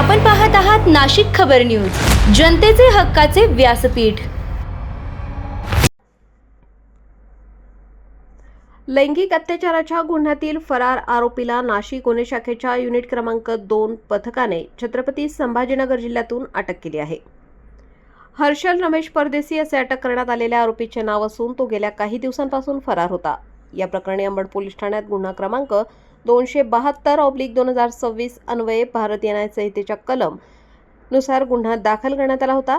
आपण पाहत आहात नाशिक खबर न्यूज, जनतेचे हक्काचे व्यासपीठ। लैंगिक अत्याचाराच्या गुन्ह्यातील फरार आरोपीला नाशिक गुन्हे शाखेच्या युनिट क्रमांक 2 पथकाने छत्रपती संभाजीनगर जिल्ह्यातून अटक केली आहे। हर्षल रमेश परदेसी असे अटक करण्यात आलेल्या आरोपीचे नाव असून तो गेल्या काही दिवसांपासून फरार होता। या प्रकरणी अंबड पोलीस ठाण्यात गुन्हा क्रमांक 272/2026 अन्वये भारतीय न्याय संहितेच्या कलम नुसार गुन्हा दाखल करण्यात आला होता।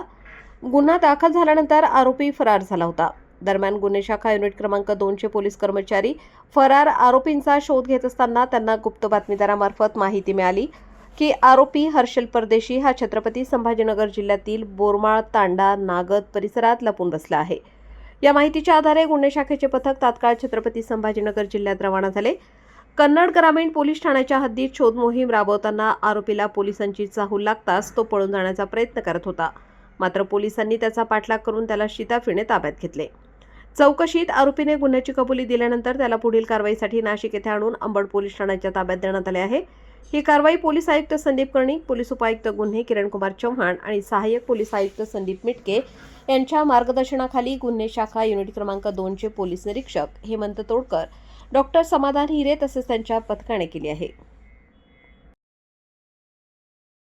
गुन्हा दाखल झाल्यानंतर आरोपी फरार झाला होता। दरम्यान गुन्हे शाखा युनिट क्रमांक 2 चे पोलीस कर्मचारी फरार आरोपींचा शोध घेत असताना त्यांना गुप्त बातमीदारामार्फत माहिती मिळाली की आरोपी हर्षल परदेशी हा छत्रपती संभाजीनगर जिल्ह्यातील बोरमाळ तांडा नागद परिसरात लपून बसला आहे। या माहितीच्या आधारे गुन्हे शाखेचे पथक तात्काळ छत्रपती संभाजीनगर जिल्ह्यात रवाना झाले। कन्नड ग्रामीण पोलीस ठाण्याच्या हद्दीत शोध मोहीम राबवताना आरोपीला पोलिसांची चाहूल लागताच तो पळून जाण्याचा प्रयत्न करत होता। मात्र पोलिसांनी त्याचा पाठलाग करून त्याला शिताफीने ताब्यात घेतले। चौकशीत आरोपीने गुन्ह्याची कबुली दिल्यानंतर त्याला पुढील कारवाईसाठी नाशिक येथे आणून अंबड पोलीस ठाण्याच्या ताब्यात देण्यात आले आहे। ही कारवाई पोलीस आयुक्त संदीप कर्णिक, पोलीस उपायुक्त गुन्हे किरणकुमार चव्हाण आणि सहाय्यक पोलीस आयुक्त संदीप मिटके यांच्या मार्गदर्शनाखाली गुन्हे शाखा युनिट क्रमांक 2 चे पोलीस निरीक्षक हेमंत तोडकर, डॉक्टर समाधान हिरे तसेच त्यांच्या पथकाने केली आहे।